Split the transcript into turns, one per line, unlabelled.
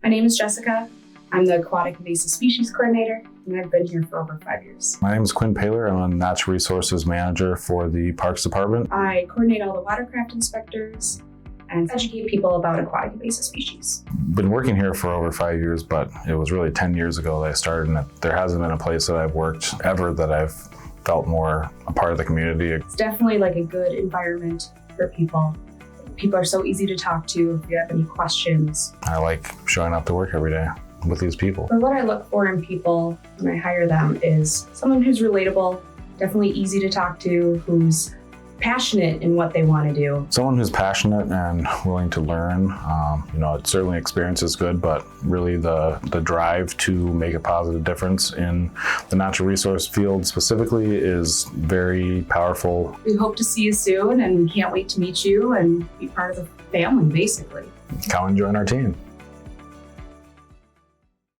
My name is Jessica. I'm the Aquatic Invasive Species Coordinator, and I've been here for over 5 years.
My name is Quinn Paler. I'm a Natural Resources Manager for the Parks Department.
I coordinate all the watercraft inspectors and educate people about aquatic invasive species.
Been working here for over 5 years, but it was really 10 years ago that I started, and there hasn't been a place that I've worked ever that I've felt more a part of the community.
It's definitely like a good environment for people. People are so easy to talk to if you have any questions.
I like showing up to work every day with these people.
But what I look for in people when I hire them is someone who's relatable, definitely easy to talk to, who's passionate in what they want to do.
Someone who's passionate and willing to learn. Certainly experience is good, but really the drive to make a positive difference in the natural resource field specifically is very powerful.
We hope to see you soon, and we can't wait to meet you and be part of the family, basically.
Come and join our team.